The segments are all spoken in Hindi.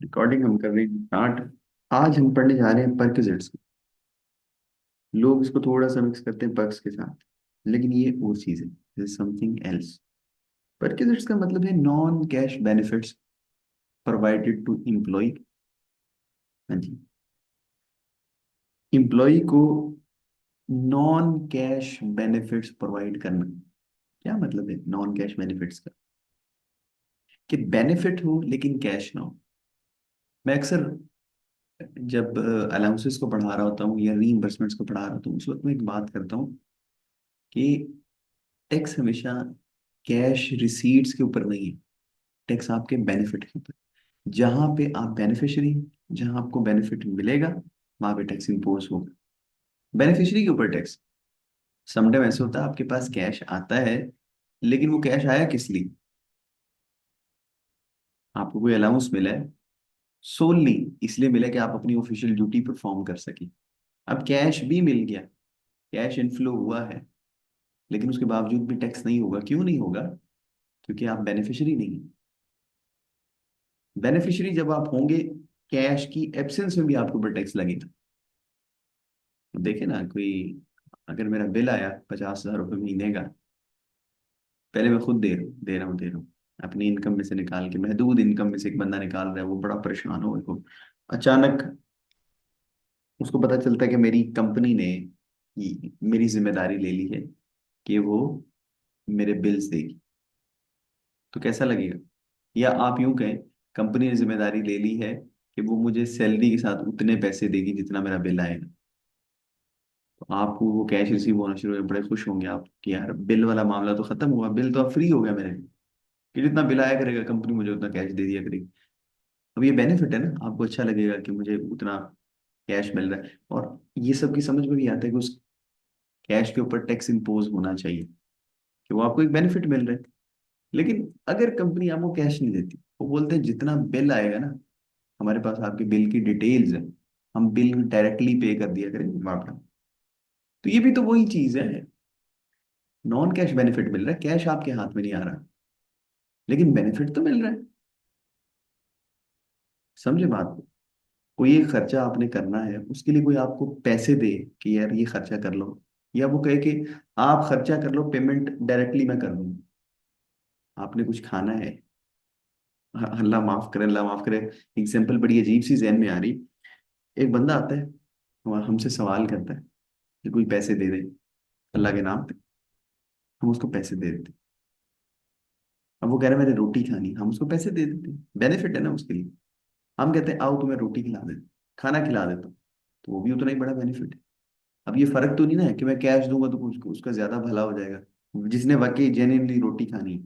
रिकॉर्डिंग हम कर रहे हैं स्टार्ट। आज हम पढ़ने जा रहे हैं परक्विजिट्स। लोग इसको थोड़ा सा मिक्स करते हैं पर्क्स के साथ, लेकिन ये और चीज है, समथिंग एल्स। परक्विजिट्स का मतलब है non cash benefits provided to employ. हाँ जी, एम्प्लॉय को नॉन कैश बेनिफिट्स प्रोवाइड करना। क्या मतलब है नॉन कैश बेनिफिट्स का? कि बेनिफिट हो लेकिन कैश ना हो। मैं अक्सर जब अलाउंसेस को पढ़ा रहा होता हूँ या रीइंबर्समेंट्स को पढ़ा रहा होता हूँ, उस वक्त मैं एक बात करता हूँ कि टैक्स हमेशा कैश रिसीट्स के ऊपर नहीं है, टैक्स आपके बेनिफिट के ऊपर। जहां पे आप बेनिफिशियरी, जहां आपको बेनिफिट मिलेगा, वहां पे टैक्स इम्पोज होगा। बेनिफिशियरी के ऊपर टैक्स। समटाइम ऐसे होता है आपके पास कैश आता है, लेकिन वो कैश आया किस लिए? आपको कोई अलाउंस मिला है, सोलली इसलिए मिला कि आप अपनी ऑफिशियल ड्यूटी परफॉर्म कर सके। अब कैश भी मिल गया, कैश इनफ्लो हुआ है, लेकिन उसके बावजूद भी टैक्स नहीं होगा। क्यों नहीं होगा? क्योंकि आप बेनिफिशियरी नहीं। बेनिफिशियरी जब आप होंगे, कैश की एब्सेंस में भी आपके ऊपर टैक्स लगेगा। देखे ना कोई, अगर मेरा बिल आया 50,000 रुपये महीने का, पहले मैं खुद दे रहा हूँ अपनी इनकम में से निकाल के, महदूद इनकम में से एक बंदा निकाल रहा है, वो बड़ा परेशान हो गया। अचानक उसको पता चलता है कि मेरी कंपनी ने मेरी जिम्मेदारी ले ली है कि वो मेरे बिल्स देगी। तो कैसा लगेगा? या आप यूं कहें, कंपनी ने जिम्मेदारी ले ली है कि वो मुझे सैलरी के साथ उतने पैसे देगी जितना मेरा बिल आएगा। तो आपको वो कैश रिसीव होना शुरू हो, बड़े खुश होंगे आप कि यार बिल वाला मामला तो खत्म हुआ, बिल तो अब फ्री हो गया मेरे लिए। कि जितना बिल आया करेगा कंपनी मुझे उतना कैश दे दिया करेगी। अब ये बेनिफिट है ना, आपको अच्छा लगेगा कि मुझे उतना कैश मिल रहा है। और ये सब की समझ में भी आता है कि उस कैश के ऊपर टैक्स इम्पोज होना चाहिए, कि वो आपको एक बेनिफिट मिल रहा है। लेकिन अगर कंपनी आपको कैश नहीं देती, वो बोलते हैं जितना बिल आएगा ना, हमारे पास आपके बिल की डिटेल्स है, हम बिल डायरेक्टली पे कर दिया करेंगे आपका। तो ये भी तो वही चीज है, नॉन कैश बेनिफिट मिल रहा है, कैश आपके हाथ में नहीं आ रहा, लेकिन बेनिफिट तो मिल रहा है। समझे बात को? कोई एक खर्चा आपने करना है, उसके लिए कोई आपको पैसे दे कि यार ये खर्चा कर लो, या वो कहे कि आप खर्चा कर लो, पेमेंट डायरेक्टली मैं कर दूंगा। आपने कुछ खाना है, अल्लाह माफ करे, अल्लाह माफ करे, एग्जाम्पल बड़ी अजीब सी जहन में आ रही। एक बंदा आता है और हमसे सवाल करता है कि कोई पैसे दे दे अल्लाह के नाम पे। हम उसको पैसे दे देते। अब वो कह रहा है मैंने रोटी खानी, हम उसको पैसे दे देते, बेनिफिट है ना उसके लिए। हम कहते हैं आओ तुम्हें रोटी खिला दे, खाना खिला देता हूँ, तो वो भी उतना ही बड़ा बेनिफिट है। अब ये फर्क तो नहीं ना है कि मैं कैश दूंगा तो उसको उसका ज्यादा भला हो जाएगा। जिसने वाकई जेन्युइनली रोटी खानी है,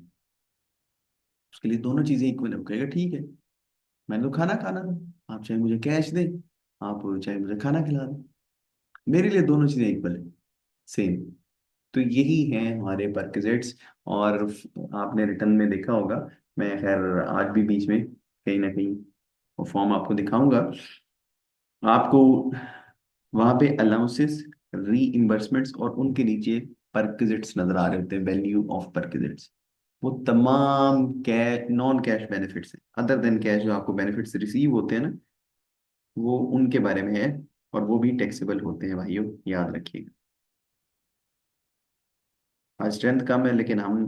उसके लिए दोनों चीजें इक्वल है। वो कहेगा ठीक है, मैंने तो खाना खाना था, आप चाहे मुझे कैश दें, आप चाहे मुझे खाना खिला दें, मेरे लिए दोनों चीजें इक्वल है, सेम। तो यही है हमारे परक्विजिट्स। और आपने रिटर्न में देखा होगा, मैं खैर आज भी बीच में कहीं ना कहीं वो फॉर्म आपको दिखाऊंगा। आपको वहां पे अलाउंसेस, रीइंबर्समेंट्स और उनके नीचे परक्विजिट्स नजर आ रहे होते हैं, वैल्यू ऑफ परक्विजिट्स। वो तमाम कैश नॉन कैश बेनिफिट्स हैं, अदर देन कैश, जो आपको बेनिफिट्स रिसीव होते हैं ना, वो उनके बारे में है। और वो भी टैक्सेबल होते हैं भाइयों, याद रखिएगा। आज स्ट्रेंथ कम है, लेकिन हम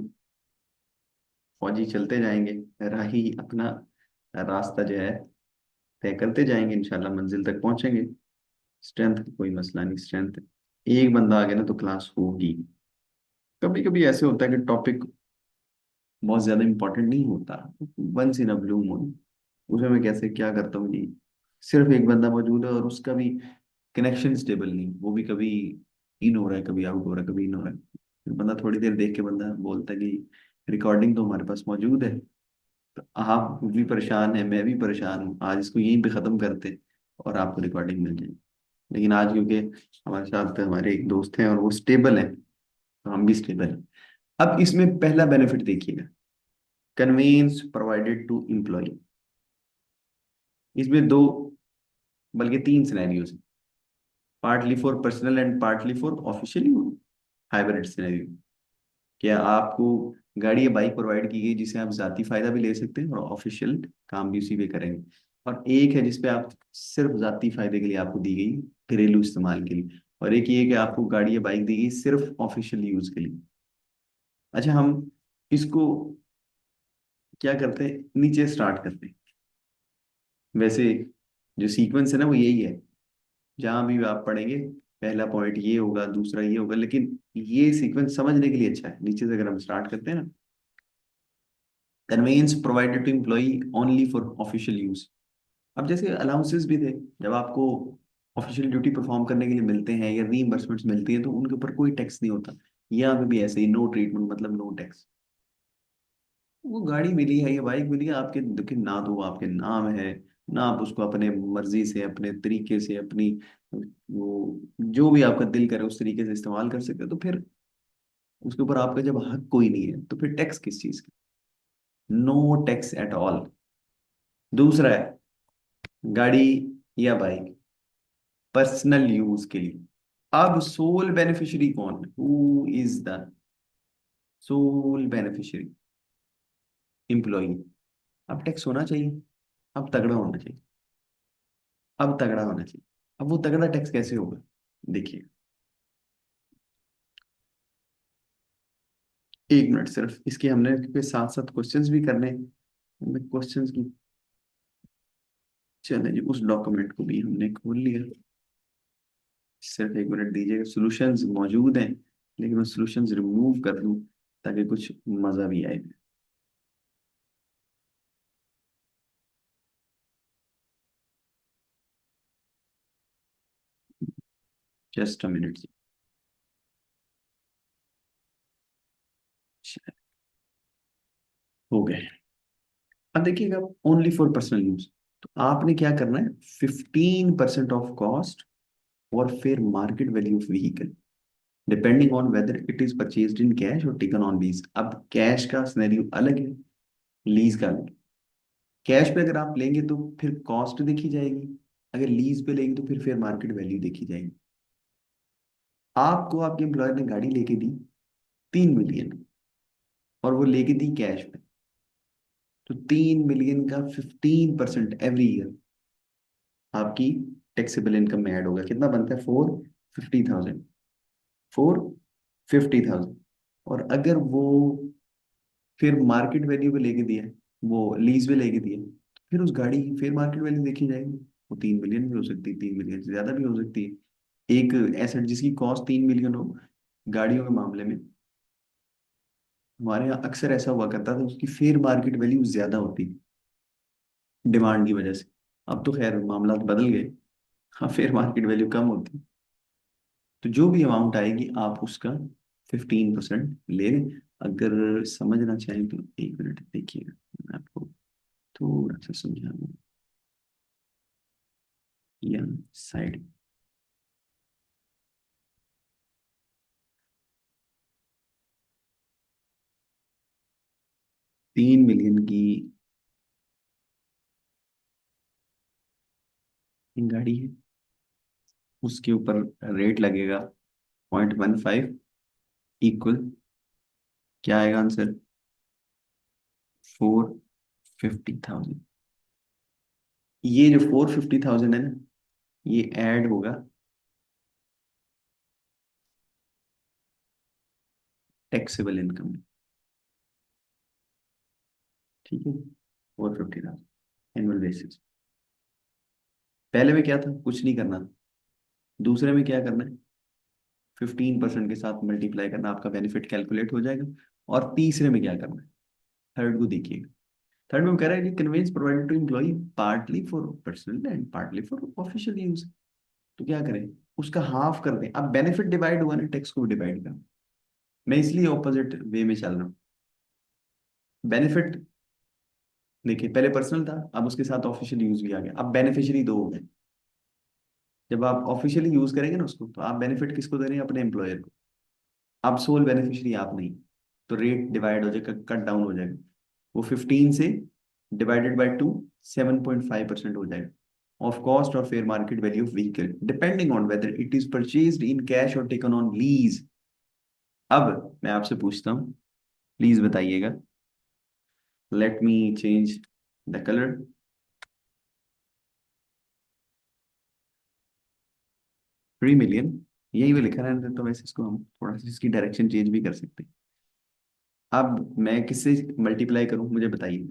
फौजी चलते जाएंगे, राही अपना रास्ता जो है तय करते जाएंगे, इंशाल्लाह मंजिल तक पहुंचेंगे। स्ट्रेंथ का कोई मसला नहीं, स्ट्रेंथ एक बंदा आ गया ना तो क्लास होगी। कभी कभी ऐसे होता है कि टॉपिक बहुत ज्यादा इंपॉर्टेंट नहीं होता, once in a blue moon, उसमें मैं कैसे क्या करता हूँ जी, सिर्फ एक बंदा मौजूद है और उसका भी कनेक्शन स्टेबल नहीं, वो भी कभी इन हो रहा है, कभी आउट हो रहा है, कभी इन हो रहा है। फिर बंदा थोड़ी देर देख के बंदा बोलता है कि रिकॉर्डिंग तो हमारे पास मौजूद है। तो आप भी परेशान है, मैं भी परेशान हूँ, आज इसको यहीं पे खत्म करते और आपको रिकॉर्डिंग मिल जाए। लेकिन आज क्योंकि हमारे साथ हमारे एक दोस्त हैं और वो स्टेबल है, तो हम भी स्टेबल हैं। अब इसमें पहला बेनिफिट देखिएगा, कन्वेंस प्रोवाइडेड टू एम्प्लॉय। इसमें दो, बल्कि तीन सिनेरियोज हैं, partly for personal and partly for official use. Hybrid scenario, क्या आपको गाड़ी या बाइक प्रोवाइड की गई जिसे आप जाती फायदा भी ले सकते हैं और ऑफिशियल काम भी उसी पे करेंगे। और एक है जिसपे आप सिर्फ जाती फायदे के लिए आपको दी गई, घरेलू इस्तेमाल के लिए। और एक ये कि आपको गाड़ी या बाइक दी गई सिर्फ ऑफिशियल यूज के लिए। अच्छा, हम इसको क्या करते हैं, नीचे स्टार्ट करते हैं। वैसे जो सीक्वेंस है ना वो यही है, जहां भी आप पढ़ेंगे पहला पॉइंट ये होगा, दूसरा ये होगा, लेकिन ये सीक्वेंस समझने के लिए अच्छा है। नीचे से अगर हम स्टार्ट करते हैं ना, conveyance provided to employee only for official use. अब जैसे अलाउंसेस भी थे, जब आपको ऑफिशियल ड्यूटी परफॉर्म करने के लिए मिलते हैं या रीइंबर्समेंट्स मिलती है तो उनके ऊपर कोई टैक्स नहीं होता। यहाँ पे भी ऐसे ही नो ट्रीटमेंट, मतलब नो टैक्स। वो गाड़ी मिली है या बाइक मिली है आपके, देखिए ना तो वो आपके नाम है, ना आप उसको अपने मर्जी से, अपने तरीके से, अपनी वो जो भी आपका दिल करे उस तरीके से इस्तेमाल कर सकते हो, तो फिर उसके ऊपर आपका जब हक कोई नहीं है तो फिर टैक्स किस चीज का? No tax at all. दूसरा है, गाड़ी या बाइक पर्सनल यूज के लिए। अब सोल बेनिफिशियरी कौन है? Who is the sole beneficiary? Employee. अब टैक्स होना चाहिए, अब तगड़ा होना चाहिए, अब तगड़ा होना चाहिए। अब वो तगड़ा टैक्स कैसे होगा? देखिए, एक मिनट सिर्फ, इसके हमने क्योंकि साथ साथ क्वेश्चंस भी करने हैं, हमने क्वेश्चंस की, चले जी उस डॉक्यूमेंट को भी हमने खोल लिया। सिर्फ एक मिनट दीजिएगा, सॉल्यूशंस मौजूद हैं, लेकिन मैं सॉल्यूशंस रिमूव कर दूं ताकि कुछ मजा भी आए। Just a minute. हो गए। अब देखिएगा, ओनली फॉर पर्सनल यूज, तो आपने क्या करना है, 15% ऑफ कॉस्ट और फिर market value of vehicle depending on whether it is purchased in cash और टेकन ऑन लीज। अब कैश का सिनेरियो अलग है, लीज का अलग है। कैश पे अगर आप लेंगे तो फिर कॉस्ट देखी जाएगी, अगर लीज पे लेंगे तो फिर मार्केट वैल्यू देखी जाएगी। आपको आपके एम्प्लॉयर ने गाड़ी लेके दी 3 मिलियन, और वो लेके दी कैश पे, तो 3 मिलियन का 15% एवरी ईयर आपकी टैक्सेबल इनकम में ऐड होगा। कितना बनता है? 450,000। 450,000। और अगर वो फिर मार्केट वैल्यू पे लेके दिया, वो लीज पे लेके दिया, तो फिर उस गाड़ी की फिर मार्केट वैल्यू देखी जाएगी। वो 3 मिलियन भी हो सकती है, 3 मिलियन से ज्यादा भी हो सकती है। एक एसेट जिसकी कॉस्ट 3 मिलियन हो, गाड़ियों के मामले में हमारे यहाँ अक्सर ऐसा हुआ करता था, उसकी फेयर मार्केट वैल्यू ज्यादा होती, डिमांड की वजह से। अब तो खैर मामला बदल गए, हाँ फेयर मार्केट वैल्यू कम होती। तो जो भी अमाउंट आएगी आप उसका 15% ले लें। अगर समझना चाहें तो एक मिनट देखिएगा, मैं आपको थोड़ा सा समझा दूँ। या साइड, 3 मिलियन की एक गाड़ी है, उसके ऊपर रेट लगेगा 0.15, इक्वल क्या आएगा आंसर? 450,000। ये जो 450,000 है ना, ये ऐड होगा टैक्सेबल इनकम में। ठीक है, 450,000 एनुअल बेसिस। पहले में क्या था, कुछ नहीं करना था। दूसरे में क्या करना है, 15% के साथ मल्टीप्लाई करना, आपका बेनिफिट कैलकुलेट हो जाएगा। और तीसरे में क्या करना है, थर्ड को देखिएगा। थर्ड में वो कह रहा है कि conveyance provided to employ partly for personal and partly for official use. तो क्या करें, उसका हाफ कर दें। अब बेनिफिट डिवाइड हुआ ना, टैक्स को भी डिवाइड कर। मैं इसलिए ऑपोजिट वे में चल रहा हूँ। बेनिफिट, देखिए पहले पर्सनल था, अब उसके साथ ऑफिशियल यूज भी आ गया, अब बेनिफिशियरी दो हो गए। जब आप ऑफिशियली यूज करेंगे ना उसको, तो आप बेनिफिट किसको दे रहे हैं? अपने एम्प्लॉयर को। अब सोल बेनिफिशियरी आप नहीं, तो रेट डिवाइड हो जाएगा, कट डाउन हो जाएगा। वो 15 से डिवाइडेड बाई 2, 7.5% हो जाएगा ऑफ कॉस्ट और fair market value of vehicle depending on whether it is purchased in cash और टेकन ऑन लीज। अब मैं आपसे पूछता हूँ, प्लीज बताइएगा। Let me change the colour. 3 million, यही भी लिखा रहने देता, तो वैसे इसको हम थोड़ा सा इसकी डायरेक्शन चेंज भी कर सकते हैं। अब मैं किससे मल्टीप्लाई करूं, मुझे बताइए।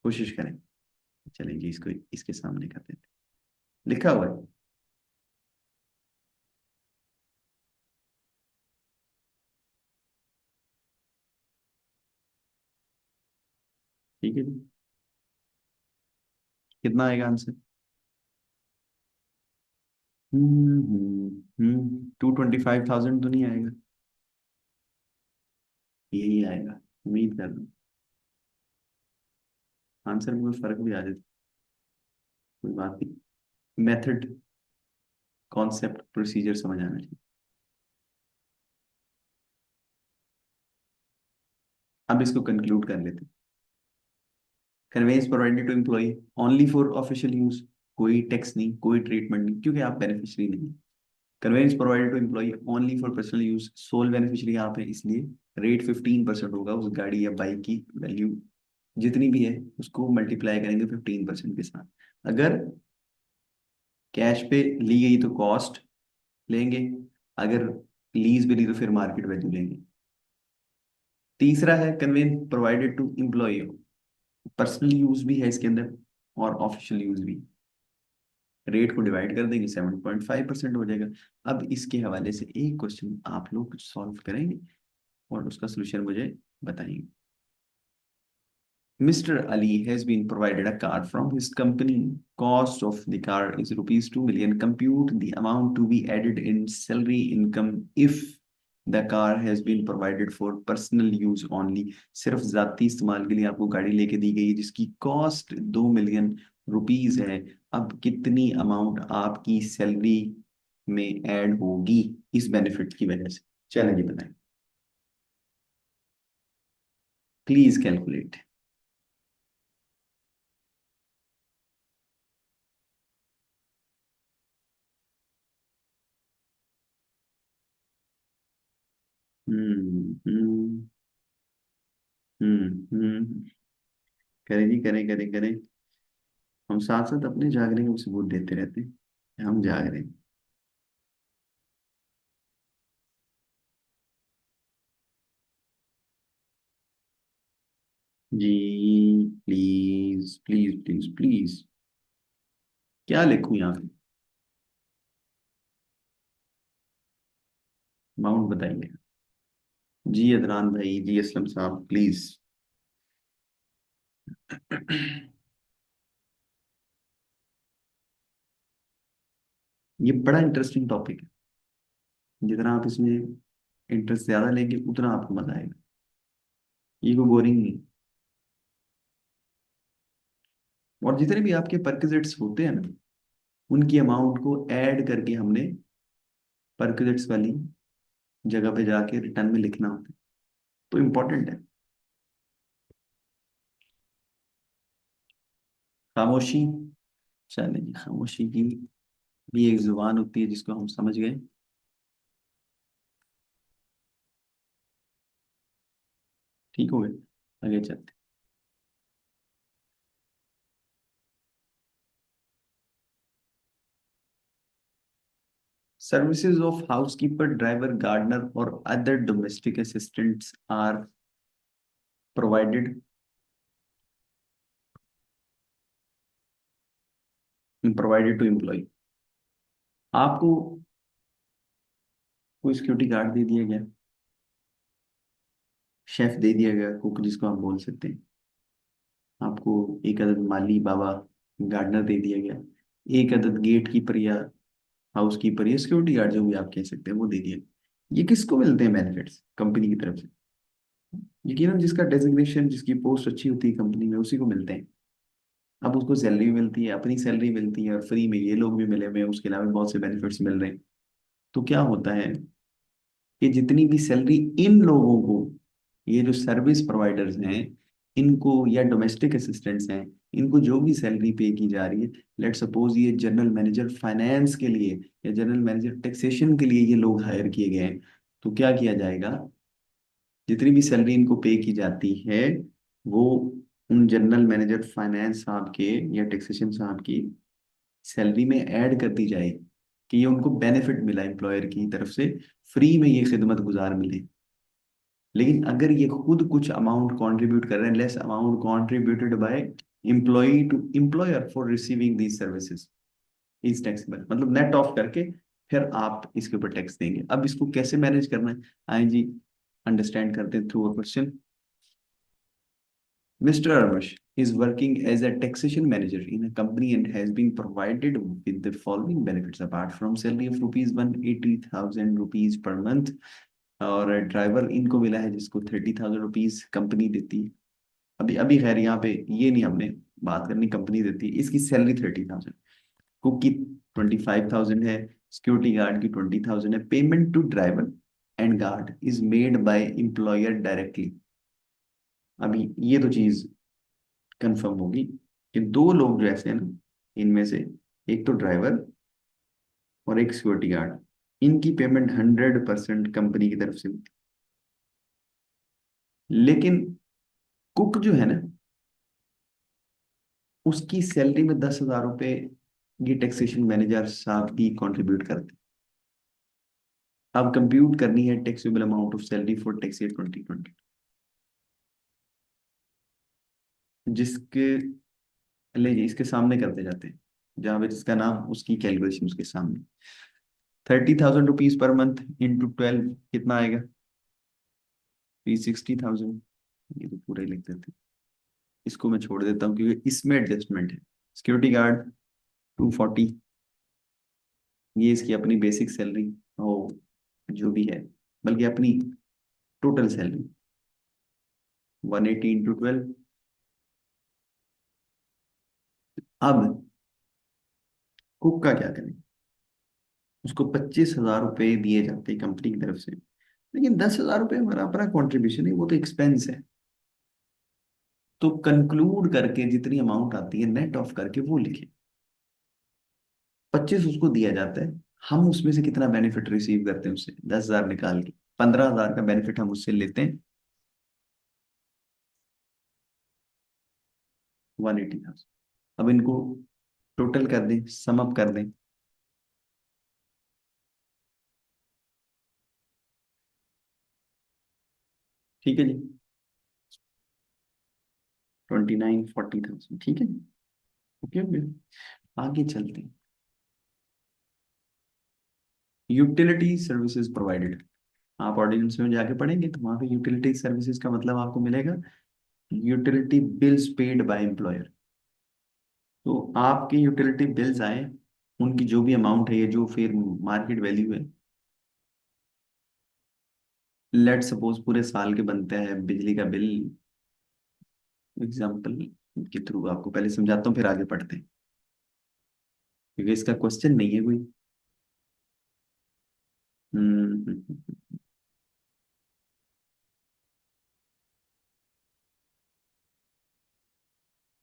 कोशिश करें। चलें जी, इसको इसके सामने कर देते हैं। लिखा हुआ है। ठीक है जी। कितना आएगा आंसर? 225,000 तो नहीं आएगा? यही आएगा, उम्मीद कर रहा हूँ। आंसर में कोई फर्क भी आ जाए तो कोई बात नहीं। मेथड, कॉन्सेप्ट, प्रोसीजर समझ आना चाहिए। अब इसको कंक्लूड कर लेते हैं। Conveyance provided to employ only for official use, कोई टैक्स नहीं, कोई ट्रीटमेंट नहीं, क्योंकि आप बेनिफिशियरी नहीं। Conveyance provided to employ only for personal use, sole beneficiary आप है, इसलिए रेट 15% होगा उस गाड़ी या बाइक की वैल्यू जितनी भी है, उसको मल्टीप्लाई करेंगे 15% के साथ। अगर कैश पे ली गई तो कॉस्ट लेंगे, अगर लीज पे ली तो फिर मार्केट वैल्यू लेंगे। तीसरा है conveyance provided to employ, personal use भी है इसके अंदर और ऑफिशियल यूज भी। रेट को डिवाइड कर देंगे, 7.5% हो जाएगा। अब इसके हवाले से एक क्वेश्चन आप लोग सॉल्व करेंगे और उसका सोल्यूशन मुझे बताएंगे। Mr. Ali has been provided a car from his company. Cost of the car is rupees 2 million. Compute the amount to be added in salary income if the car has been provided for personal use only. सिर्फ जाती इस्तेमाल के लिए आपको गाड़ी लेके दी गई है जिसकी कॉस्ट 2 मिलियन रुपीज है। अब कितनी अमाउंट आपकी सैलरी में ऐड होगी इस बेनिफिट की वजह से? चलें जी बताएं। Please calculate. हम्म। हम्म। करें जी, करें करें करें। हम साथ साथ अपने जागने के सबूत देते रहते हैं, हम जाग रहे हैं। जी, प्लीज प्लीज प्लीज प्लीज। क्या लिखूं यहाँ पे? अमाउंट बताइए। जी अदनान भाई, जी असलम साहब, प्लीज। ये बड़ा इंटरेस्टिंग टॉपिक है। जितना आप इसमें इंटरेस्ट ज्यादा लेंगे उतना आपको मजा आएगा। ये कोई बोरिंग नहीं। और जितने भी आपके परक्विजिट्स होते हैं ना, उनकी अमाउंट को ऐड करके हमने परक्विजिट्स वाली जगह पे जाके रिटर्न में लिखना होता है, तो इम्पोर्टेंट है। खामोशी। चले जी, खामोशी की भी एक जुबान होती है जिसको हम समझ गए। ठीक हो गए, आगे चलते। Services of housekeeper, driver, gardener और other domestic assistants are provided provided to employ. आपको कोई सिक्योरिटी गार्ड दे दिया गया, शेफ दे दिया गया, कुक जिसको आप बोल सकते हैं। आपको एक अदद माली बाबा गार्डनर दे दिया गया, एक अदद गेट कीपर या हाउस कीपर या सिक्योरिटी गार्ड जो भी आप कह सकते हैं वो दे दिया। ये किसको मिलते हैं बेनिफिट्स कंपनी की तरफ से? यकीनन जिसका डेजिग्नेशन, जिसकी पोस्ट अच्छी होती है कंपनी में, उसी को मिलते हैं। अब उसको सैलरी भी मिलती है, अपनी सैलरी मिलती है, और फ्री में ये लोग भी मिले हुए हैं, उसके अलावा भी बहुत से बेनिफिट्स मिल रहे हैं। तो क्या होता है कि जितनी भी सैलरी इन लोगों को, ये जो सर्विस प्रोवाइडर्स हैं, इनको या डोमेस्टिक असिस्टेंट्स हैं, इनको जो भी सैलरी पे की जा रही है, लेट सपोज ये जनरल मैनेजर फाइनेंस के लिए या जनरल मैनेजर टैक्सेशन के लिए ये लोग हायर किए गए हैं, तो क्या किया जाएगा? जितनी भी सैलरी इनको पे की जाती है, वो उन जनरल मैनेजर फाइनेंस साहब के या टैक्सेशन साहब की सैलरी में ऐड कर दी जाए कि ये उनको बेनिफिट मिला एम्प्लॉयर की तरफ से, फ्री में ये खिदमत गुजार मिले। लेकिन अगर ये खुद कुछ अमाउंट कंट्रीब्यूट कर रहे हैं, less amount contributed by employee to employer for receiving these services is taxable, मतलब नेट ऑफ करके फिर आप इसके ऊपर टैक्स देंगे। अब इसको कैसे मैनेज करना है, आए जी अंडरस्टैंड करते हैं through a question. Mr. Armash is working as a taxation manager in a company and has been provided with the following benefits apart from salary of rupees 180,000 rupees per month। और ड्राइवर इनको मिला है जिसको 30,000 रुपीज कंपनी देती है। अभी अभी खैर यहाँ पे ये नहीं हमने बात करनी, कंपनी देती है, इसकी सैलरी 30,000, कुक की 25,000 है, सिक्योरिटी गार्ड की 20,000 है। Payment to driver and guard is made by employer directly. अभी ये तो चीज कंफर्म होगी कि दो लोग जो ऐसे हैं ना, इनमें से एक तो ड्राइवर और एक सिक्योरिटी गार्ड, इनकी पेमेंट 100% कंपनी की तरफ से होती है। लेकिन कुक जो है ना, उसकी सैलरी में 10,000 रुपये ये टैक्सेशन मैनेजर साहब ही कंट्रीब्यूट करते हैं। अब कंप्यूट करनी है taxable amount of salary for tax year 2020, जिसके ले जी इसके सामने करते जाते हैं, जहां पे जिसका नाम उसकी कैलकुलेशन उसके सामने। 30,000 रुपीज पर मंथ इंटू 12 कितना आएगा, 360,000। ये तो पूरा ही लिख देते हैं, इसको मैं छोड़ देता हूँ क्योंकि इसमें एडजस्टमेंट है। सिक्योरिटी गार्ड 240, ये इसकी अपनी बेसिक सैलरी हो जो भी है, बल्कि अपनी टोटल सैलरी 180 इंटू 12। अब कुक का क्या करें, उसको 25,000 रुपये दिए जाते हैं कंपनी की तरफ से, लेकिन 10,000 रुपये हमारा अपना कॉन्ट्रीब्यूशन है, वो तो एक्सपेंस है। तो कंक्लूड करके जितनी अमाउंट आती है नेट ऑफ करके वो लिखे। 25 उसको दिया जाता है, हम उसमें से कितना बेनिफिट रिसीव करते हैं उससे 10,000 निकाल के 15,000 का बेनिफिट हम उससे लेते हैं, 180,000। अब इनको टोटल कर दें, सम अप कर दें। ठीक है जी, 29,40,000, ठीक है। ओके ओके, आगे चलते हैं। यूटिलिटी सर्विसेज प्रोवाइडेड, आप ऑर्डिनेंस में जाके पढ़ेंगे तो वहां पे यूटिलिटी सर्विसेज का मतलब आपको मिलेगा utility bills paid by employer. तो आपके यूटिलिटी बिल्स आए, उनकी जो भी अमाउंट है, ये जो फिर मार्केट वैल्यू है, लेट सपोज पूरे साल के बनते हैं बिजली का बिल, एग्जांपल के थ्रू आपको पहले समझाता हूँ फिर आगे पढ़ते हैं, क्योंकि इसका क्वेश्चन नहीं है कोई।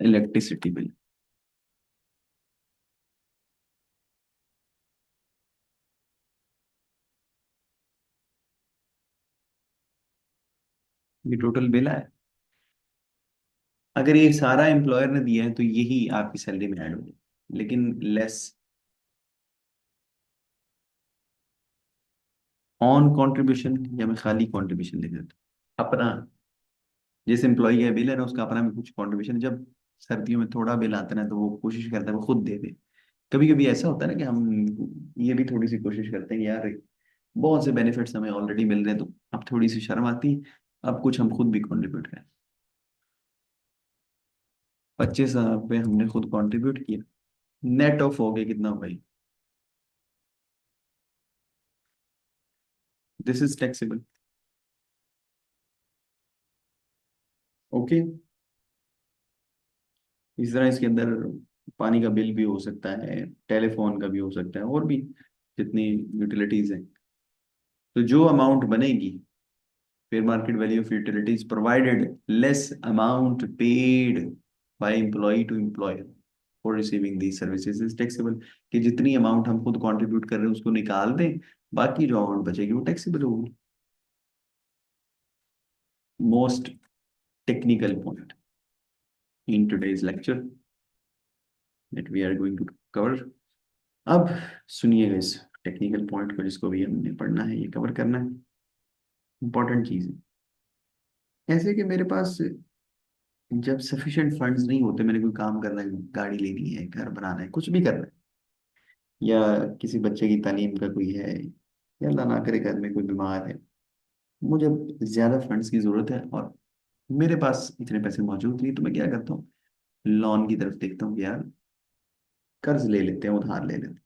इलेक्ट्रिसिटी बिल, ये टोटल बिल है। अगर ये सारा एम्प्लॉयर ने दिया है तो यही आपकी सैलरी में ऐड हो जाए, लेकिन लेस ऑन कंट्रीब्यूशन, या मैं खाली कंट्रीब्यूशन लिख देता हूँ अपना। जिस एम्प्लॉय का बिल है ना, उसका अपना भी कुछ कंट्रीब्यूशन, जब सर्दियों में थोड़ा बिल आता है ना तो वो कोशिश करता है वो खुद दे दे। कभी कभी ऐसा होता है ना कि हम ये भी थोड़ी सी कोशिश करते हैं कि यार बहुत से बेनिफिट्स हमें ऑलरेडी मिल रहे हैं, तो अब थोड़ी सी शर्म आती है, अब कुछ हम खुद भी कंट्रीब्यूट करें। 25,000 रुपये हमने खुद कंट्रीब्यूट किया, नेट ऑफ हो गया कितना भाई, दिस इज टैक्सेबल। ओके, इस तरह इसके अंदर पानी का बिल भी हो सकता है, टेलीफोन का भी हो सकता है, और भी जितनी यूटिलिटीज हैं। तो जो अमाउंट बनेगी, fair market value of utilities provided less amount paid by employee to employer for receiving these services is taxable। कि जितनी अमाउंट हम खुद कंट्रीब्यूट कर रहे हैं उसको निकाल दें, बाकी जो अमाउंट बचेगी वो टैक्सेबल होगी। Most technical point in today's lecture that we are going to cover अब सुनिएगा इस टेक्निकल पॉइंट को, जिसको भी हमने पढ़ना है, ये कवर करना है, इंपॉर्टेंट चीज है। ऐसे कि मेरे पास जब सफिशिएंट फंड्स नहीं होते, मैंने कोई काम करना है, गाड़ी लेनी है, घर बनाना है, कुछ भी करना है, या किसी बच्चे की तालीम का कोई है, या अल्लाह ना करे घर में कोई बीमार है, मुझे ज्यादा फंड्स की जरूरत है और मेरे पास इतने पैसे मौजूद नहीं, तो मैं क्या करता हूँ, लोन की तरफ देखता हूँ कि यार कर्ज ले लेते हैं, उधार ले लेते हैं।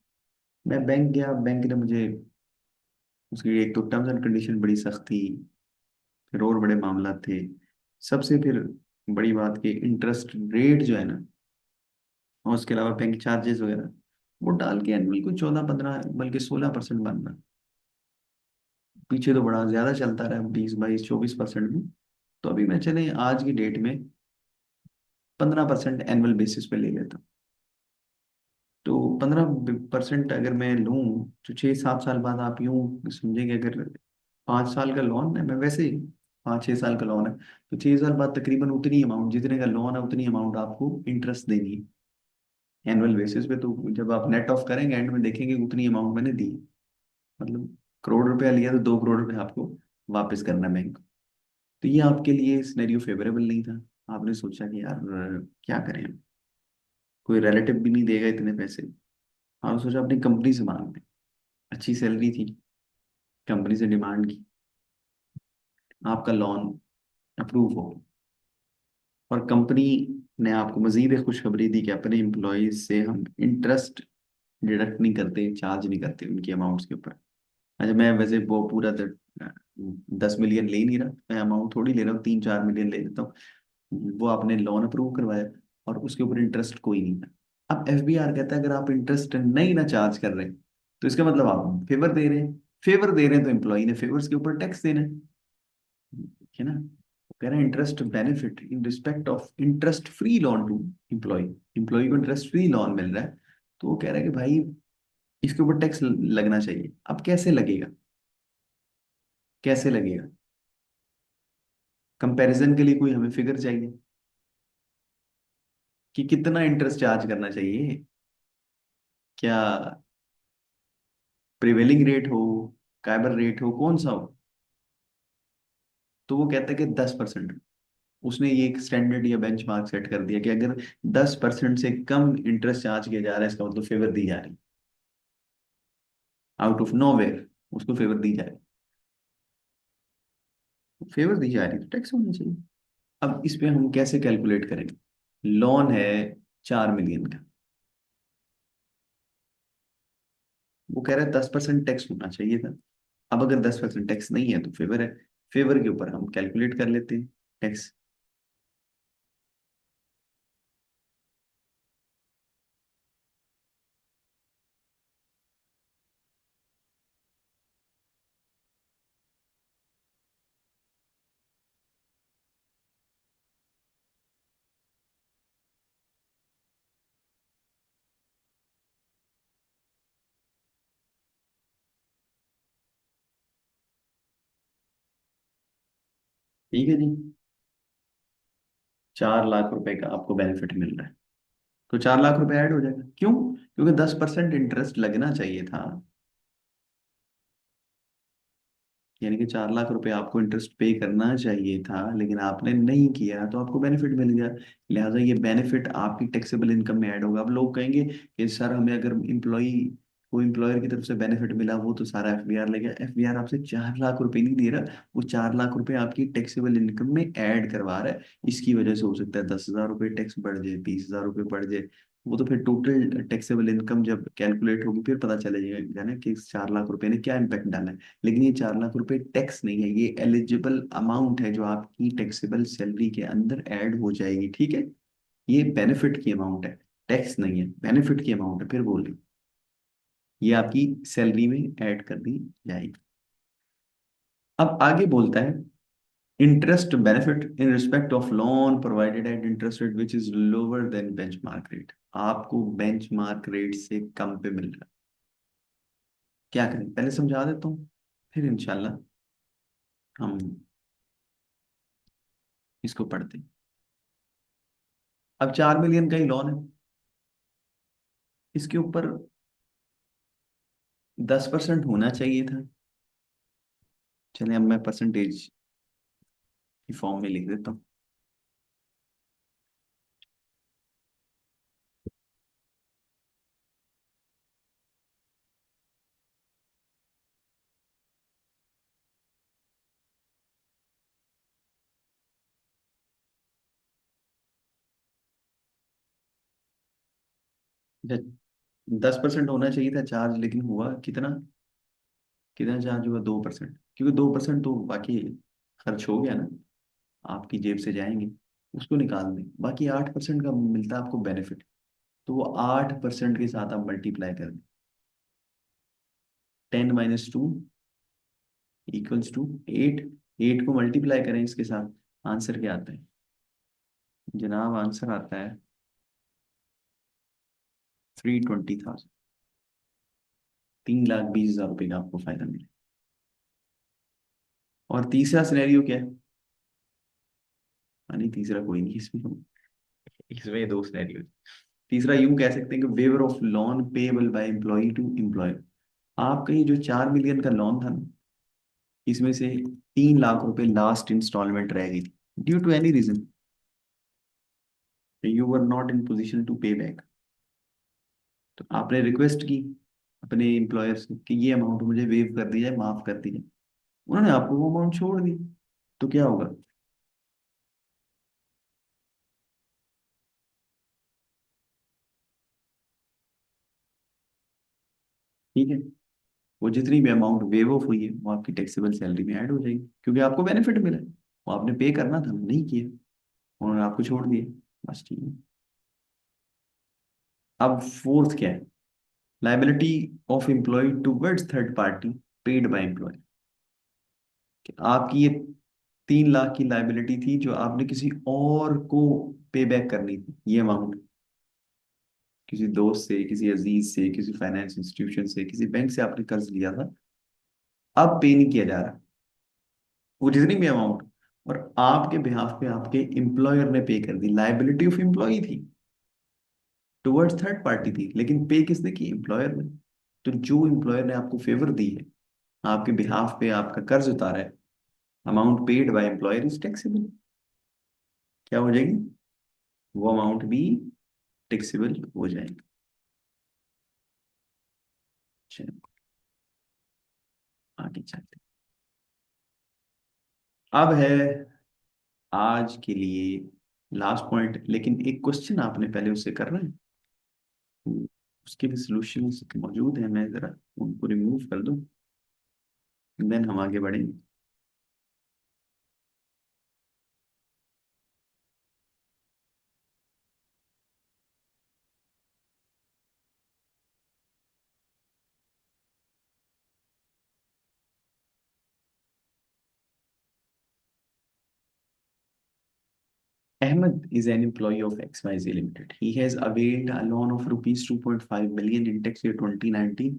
मैं बैंक गया, बैंक ने मुझे, उसकी एक तो टर्म्स एंड कंडीशन बड़ी सख्त थी, फिर और बड़े मामला थे, सबसे फिर बड़ी बात की इंटरेस्ट रेट जो है ना, और उसके अलावा बैंक चार्जेस वगैरह, वो डाल के एनुअल को 14-15 बल्कि 16% बन रहा। पीछे तो बड़ा ज्यादा चलता रहा, 20-22-24% में। तो अभी मैं चले आज की डेट में 15% एनुअल बेसिस पे ले लेता हूँ। तो 15% अगर मैं लूँ, तो 6-7 साल बाद आप यूं समझेंगे, अगर 5 साल का लोन है, मैं वैसे ही 5-6 साल का लोन है, तो 6 साल बाद तकरीबन उतनी अमाउंट, जितने का लोन है उतनी अमाउंट आपको इंटरेस्ट देनी है एनुअल बेसिस पे। तो जब आप नेट ऑफ करेंगे एंड में देखेंगे उतनी अमाउंट मैंने दी, मतलब करोड़ रुपया लिया तो 2 करोड़ रुपये आपको वापस करना है बैंक को। तो ये आपके लिए सिनेरियो फेवरेबल नहीं था। आपने सोचा कि यार क्या करें हम? कोई रिलेटिव भी नहीं देगा इतने पैसे। आपने सोचा अपनी कंपनी से मांग लें, अच्छी सैलरी थी, कंपनी से डिमांड की, आपका लोन अप्रूव हो, और कंपनी ने आपको मजीद एक खुशखबरी दी कि अपने एम्प्लॉयज से हम इंटरेस्ट डिडक्ट नहीं करते, चार्ज नहीं करते उनकी अमाउंट्स के ऊपर। अच्छा, मैं वैसे वो पूरा 10 मिलियन ले ही नहीं रहा, मैं अमाउंट थोड़ी ले रहा हूँ, 3-4 मिलियन ले लेता हूँ। वो आपने लोन अप्रूव करवाया और उसके ऊपर इंटरेस्ट कोई नहीं था। अब एफबीआर कहता है अगर आप इंटरेस्ट नहीं ना चार्ज कर रहे, तो इसका मतलब आप फेवर दे रहे हैं। फेवर दे रहे हैं तो एम्प्लॉय ने फेवर्स के ऊपर टैक्स देना है ना। वो कह रहे हैं interest benefit in respect of interest free loan to employ. Employ को इंटरेस्ट फ्री लोन मिल रहा है, तो वो कह रहा है कि भाई इसके ऊपर टैक्स लगना चाहिए। अब कैसे लगेगा, कैसे लगेगा? कंपैरिजन के लिए कोई हमें फिगर चाहिए कि कितना इंटरेस्ट चार्ज करना चाहिए। क्या प्रिवेलिंग रेट हो, काइबर रेट हो, कौन सा हो? तो वो कहता है कि 10%। उसने ये एक स्टैंडर्ड या बेंचमार्क सेट कर दिया कि अगर 10% से कम इंटरेस्ट चार्ज किया जा रहा है, इसका मतलब फेवर दी जा रही, आउट ऑफ नोवेयर उसको फेवर दी जा रही। फेवर दी जा रही तो टैक्स होना चाहिए। अब इस पे हम कैसे कैलकुलेट करेंगे? लोन है 4 मिलियन का, वो कह रहा है 10% टैक्स होना चाहिए था। अब अगर 10% टैक्स नहीं है तो फेवर है। फेवर के ऊपर हम कैलकुलेट कर लेते हैं टैक्स। ठीक है जी, 4 लाख रुपए का आपको बेनिफिट मिल रहा है, तो 4 लाख रुपए ऐड हो जाएगा। क्यों? क्योंकि 10% इंटरेस्ट लगना चाहिए था, यानी कि 4 लाख रुपए आपको इंटरेस्ट पे करना चाहिए था, लेकिन आपने नहीं किया तो आपको बेनिफिट मिल गया। लिहाजा ये बेनिफिट आपकी टैक्सेबल इनकम में ऐड होगा। अब लोग कहेंगे कि सर हमें अगर इम्प्लॉई को एम्प्लॉयर की तरफ से बेनिफिट मिला, वो तो सारा एफबीआर ले गया। एफबीआर आपसे 4 लाख रुपए नहीं दे रहा, वो 4 लाख रुपए आपकी टैक्सेबल इनकम में ऐड करवा रहा है। इसकी वजह से हो सकता है 10,000 रुपये टैक्स बढ़ जाए, 20,000 रुपये बढ़ जाए। वो तो फिर टोटल टैक्सेबल इनकम जब कैलकुलेट होगी फिर पता चलेगा ना कि इस 4 लाख रुपए ने क्या इम्पैक्ट डाला है। लेकिन ये 4 लाख रुपए टैक्स नहीं है, ये एलिजिबल अमाउंट है जो आपकी टैक्सेबल सैलरी के अंदर ऐड हो जाएगी, ठीक है। ये बेनिफिट की अमाउंट है, टैक्स नहीं है, बेनिफिट की अमाउंट है। फिर बोल रही, ये आपकी सैलरी में ऐड कर दी जाएगी। अब आगे बोलता है interest benefit in respect of loan provided eight interest rate which is lower than benchmark rate. आपको बेंचमार्क रेट से कम पे मिल रहा है। क्या करें, पहले समझा देता हूँ, फिर इंशाल्लाह हम इसको पढ़ते हैं। अब 4 मिलियन का ही लोन है, इसके ऊपर 10% होना चाहिए था। चलिए अब मैं परसेंटेज की फॉर्म में लिख देता हूँ। 10% होना चाहिए था चार्ज, लेकिन हुआ कितना? कितना चार्ज हुआ? 2%। क्योंकि 2% तो बाकी खर्च हो गया ना, आपकी जेब से जाएंगे, उसको निकाल दें। बाकी 8% का मिलता है आपको बेनिफिट। तो वो 8% के साथ आप मल्टीप्लाई कर दें। 10 - 2 इक्वल्स टू 8। 8 को मल्टीप्लाई करें इसके साथ, आंसर क्या आता है जनाब? आंसर आता है 320,000। 3,20,000 रुपये का आपको फायदा मिले। और तीसरा सिनेरियो क्या है? नहीं, तीसरा कोई नहीं इसमें। इसमें दो सिनेरियो। तीसरा यूं कह सकते हैं कि waiver of loan payable by employ to employer. आपका ये जो 4 मिलियन का लोन था ना, इसमें से 3 लाख रुपए लास्ट इंस्टॉलमेंट रह गई थी, due to any reason you were not in position to pay back. तो आपने रिक्वेस्ट की अपने एम्प्लॉयर से कि ये अमाउंट मुझे वेव कर दी जाए, माफ कर दी जाए। उन्होंने आपको वो अमाउंट छोड़ दी। तो क्या होगा? ठीक है, वो जितनी भी अमाउंट वेव ऑफ हुई है वो आपकी टैक्सेबल सैलरी में ऐड हो जाएगी, क्योंकि आपको बेनिफिट मिला है। वो आपने पे करना था, नहीं किया, उन्होंने आपको छोड़ दिया। बस ठीक है। अब फोर्थ क्या है? Liability of employ towards third party paid by employ. आपकी ये 3 लाख की लाइबिलिटी थी जो आपने किसी और को पे बैक करनी थी, ये अमाउंट। किसी दोस्त से, किसी अजीज से, किसी फाइनेंस इंस्टीट्यूशन से, किसी बैंक से आपने कर्ज लिया था, अब पे नहीं किया जा रहा वो जितनी भी अमाउंट। और आपके बिहाफ पे आपके एम्प्लॉयर ने पे कर दी। लाइबिलिटी ऑफ एम्प्लॉय थी, टुवर्ड्स थर्ड पार्टी थी, लेकिन पे किसने की? एम्प्लॉयर ने। तो जो एम्प्लॉयर ने आपको फेवर दी है, आपके बिहाफ पे आपका कर्ज उतारा है, amount paid by employer is taxable. क्या हो जाएगी? वो अमाउंट भी टैक्सेबल हो जाएगी। चलो आगे चलते हैं। अब है आज के लिए लास्ट पॉइंट, लेकिन एक क्वेश्चन आपने पहले उससे करना है। उसके भी सॉल्यूशंस मौजूद हैं, मैं जरा उनको रिमूव कर दूं, देन हम आगे बढ़ेंगे। Ahmed is an employee of XYZ Limited. He has availed a loan of rupees 2.5 million in tax year 2019.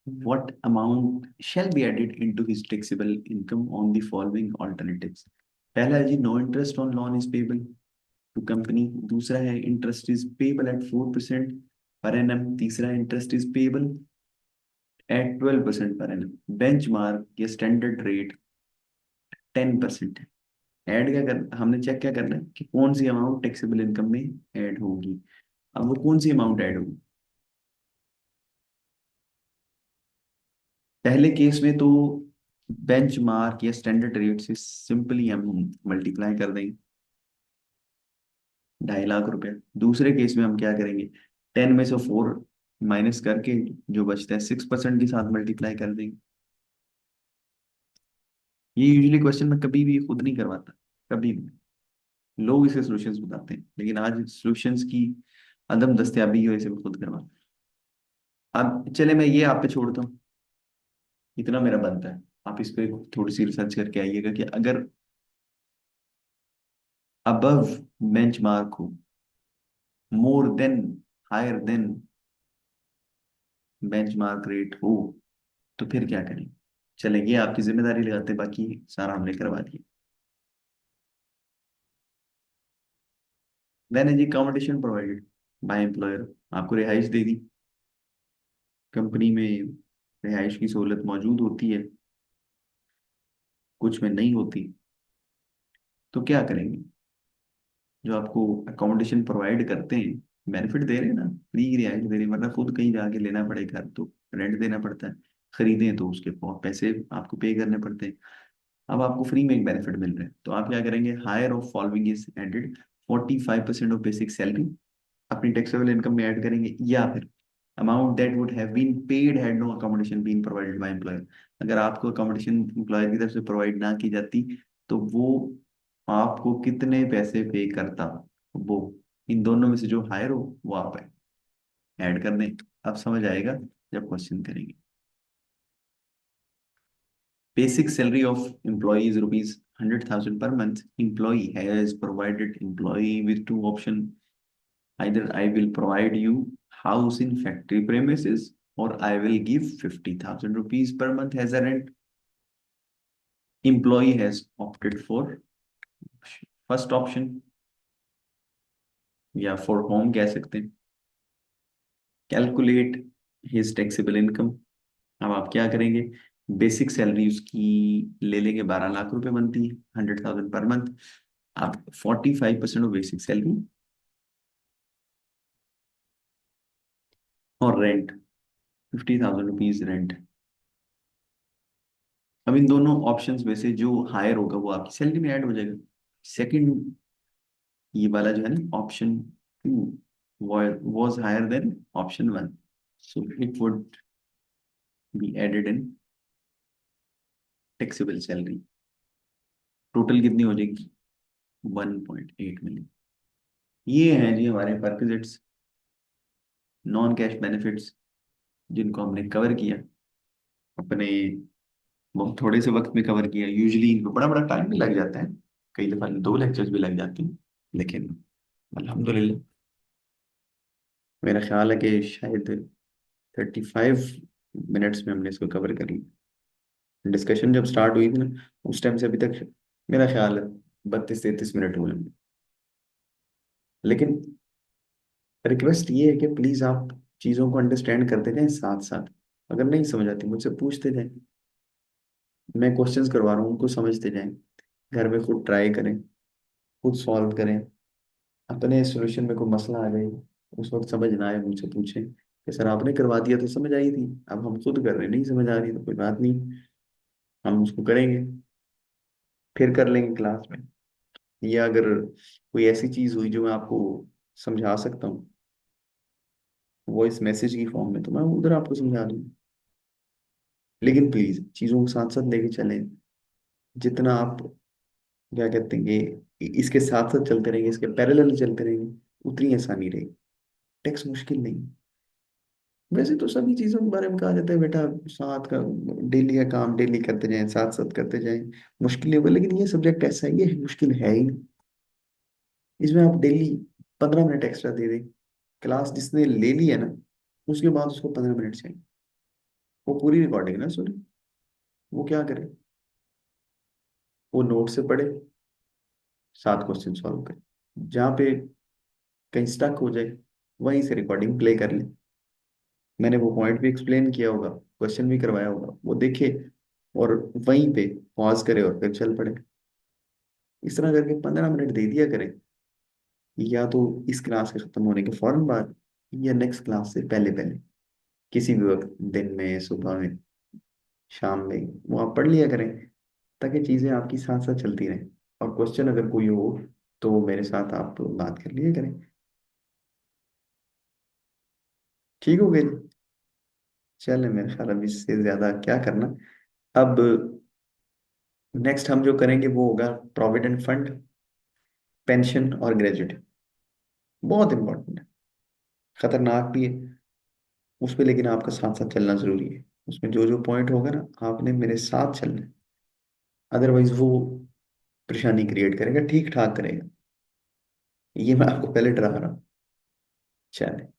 What amount shall be added into his taxable income on the following alternatives? पहला है जी, no interest on loan is payable to company. दूसरा है interest is payable eight 4% per annum. तीसरा interest is payable eight 12% per annum. Bench mark या स्टैंडर्ड रेट 10% है। ऐड क्या कर, हमने चेक क्या करना है कि कौन सी अमाउंट टैक्सेबल इनकम में ऐड होगी। अब वो कौन सी अमाउंट ऐड होगी? पहले केस में तो बेंच मार्क या स्टैंडर्ड रेट से सिंपली हम मल्टीप्लाई कर देंगे, 2.5 लाख रुपए। दूसरे केस में हम क्या करेंगे? 10 में से 4 माइनस करके जो बचता है 6% के साथ मल्टीप्लाई कर देंगे। ये यूजुअली क्वेश्चन मैं कभी भी खुद नहीं करवाता, कभी भी। लोग इसके सॉल्यूशंस बताते हैं, लेकिन आज सॉल्यूशंस की अदम दस्तयाबी की वजह से मैं खुद करवाता हूं। अब चले मैं ये आप पे छोड़ता हूँ, इतना मेरा बनता है। आप इस पे थोड़ी सी रिसर्च करके आइएगा कि अगर अबव बेंचमार्क हो, more than, higher than benchmark rate हो, तो फिर क्या करें? चलेंगे आपकी जिम्मेदारी लगाते, बाकी सारा हमने करवा दिया। मैंने जी अकोमोडेशन प्रोवाइडेड बाय एम्प्लॉयर, आपको रिहाइश दे दी कंपनी में, रिहाइश की सहूलत मौजूद होती है, कुछ में नहीं होती। तो क्या करेंगे? जो आपको अकोमोडेशन प्रोवाइड करते हैं, बेनिफिट दे रहे हैं ना, फ्री रिहाइश दे रहे हैं, वरना खुद कहीं जाके लेना पड़ेगा तो रेंट देना पड़ता है, खरीदें तो उसके बहुत पैसे आपको पे करने पड़ते हैं। अब आपको फ्री में एक बेनिफिट मिल रहा है, तो आप क्या करेंगे? Higher of following is added, 45% of basic salary अपनी टैक्सेबल इनकम में ऐड करेंगे, या फिर amount that would have been paid had no accommodation been provided by employer. अगर आपको अकोमोडेशन एम्प्लॉयर की तरफ से प्रोवाइड ना की जाती, तो वो आपको कितने पैसे पे करता, वो इन दोनों में से जो हायर हो वो आप ऐड कर दें। अब समझ आएगा जब क्वेश्चन करेंगे। Basic salary of employee is rupees 100,000 per month. Employee has provided employee with two options. Either I will provide you house in factory premises, or I will give 50,000 rupees per month as a rent. Employee has opted for first option, या for home कह सकते हैं। Calculate his taxable income। अब आप क्या करेंगे? बेसिक सैलरी उसकी ले लेंगे, 12 लाख रुपए बनती है, 100,000 पर मंथ। आप 45% ऑफ बेसिक सैलरी और रेंट, 50,000 रुपीज रेंट। अब इन दोनों ऑप्शंस में से जो हायर होगा वो आपकी सैलरी में ऐड हो जाएगा। सेकंड, ये वाला जो है ना, option to was higher than option one, so it would be added in taxable salary। Total कितनी हो जाएगी? 1.8 मिलियन। ये हैं जी हमारे परक्विजिट्स, नॉन कैश बेनिफिट्स, जिनको हमने कवर किया अपने बहुत थोड़े से वक्त में कवर किया। यूजली इनको बड़ा बड़ा टाइम भी लग जाता है, कई दफा 2 लेक्चर्स भी लग जाते हैं, लेकिन अल्हम्दुलिल्लाह मेरा ख्याल है कि शायद 35 मिनट्स में हमने इसको कवर कर लिया। डिस्कशन जब स्टार्ट हुई थी ना, उस टाइम से अभी तक मेरा ख्याल है 32-33 मिनट हुए होंगे। लेकिन रिक्वेस्ट ये है कि प्लीज आप चीज़ों को अंडरस्टैंड करते जाएं साथ साथ। अगर नहीं समझ आती मुझसे पूछते जाएं, मैं क्वेश्चंस करवा रहा हूँ उनको समझते जाएं। घर में खुद ट्राई करें, खुद सॉल्व करें। अपने सॉल्यूशन में कोई मसला आ जाए, उस वक्त समझ ना आए मुझसे पूछें कि सर आपने करवा दिया तो समझ आई थी, अब हम खुद कर रहे हैं नहीं समझ आ रही, तो कोई बात नहीं, हम उसको करेंगे, फिर कर लेंगे क्लास में। या अगर कोई ऐसी चीज हुई जो मैं आपको समझा सकता हूँ वॉइस मैसेज की फॉर्म में, तो मैं उधर आपको समझा दूँ। लेकिन प्लीज चीजों को साथ साथ लेके चलें। जितना आप क्या कहते हैं कि इसके साथ साथ चलते रहेंगे, इसके पैरेलल चलते रहेंगे, उतनी आसानी रहेगी। टेक्स्ट मुश्किल नहीं। वैसे तो सभी चीजों के बारे में कहा जाता है बेटा, साथ का डेली का काम डेली करते जाएं, साथ साथ करते जाएं, मुश्किल नहीं होगा। लेकिन ये सब्जेक्ट ऐसा है, ये मुश्किल है ही नहीं। इसमें आप डेली 15 मिनट एक्स्ट्रा दे दें। क्लास जिसने ले ली है ना, उसके बाद उसको 15 मिनट चाहिए, वो पूरी रिकॉर्डिंग ना सुने। वो क्या करे? वो नोट से पढ़े, 7 क्वेश्चन सॉल्व करे, जहाँ पे कहीं स्टक हो जाए वहीं से रिकॉर्डिंग प्ले कर ले। मैंने वो पॉइंट भी एक्सप्लेन किया होगा, क्वेश्चन भी करवाया होगा, वो देखे और वहीं पे पॉज करे और फिर चल पड़े। इस तरह करके 15 मिनट दे दिया करें, या तो इस क्लास के खत्म होने के फौरन बाद, या नेक्स्ट क्लास से पहले पहले, किसी भी वक्त, दिन में, सुबह में, शाम में, वो आप पढ़ लिया करें, ताकि चीजें आपकी साथ साथ चलती रहें। और क्वेश्चन अगर कोई हो तो मेरे साथ आप बात कर लिया करें। ठीक हो गई? चले, मेरे ख्याल अब इससे ज्यादा क्या करना। अब नेक्स्ट हम जो करेंगे वो होगा प्रोविडेंट फंड, पेंशन और ग्रेजुएट। बहुत इंपॉर्टेंट है, खतरनाक भी है उस पर, लेकिन आपका साथ साथ चलना जरूरी है। उसमें जो जो पॉइंट होगा ना, आपने मेरे साथ चलना है, अदरवाइज वो परेशानी क्रिएट करेगा, ठीक ठाक करेगा। ये मैं आपको पहले डरा रहा हूँ। चले।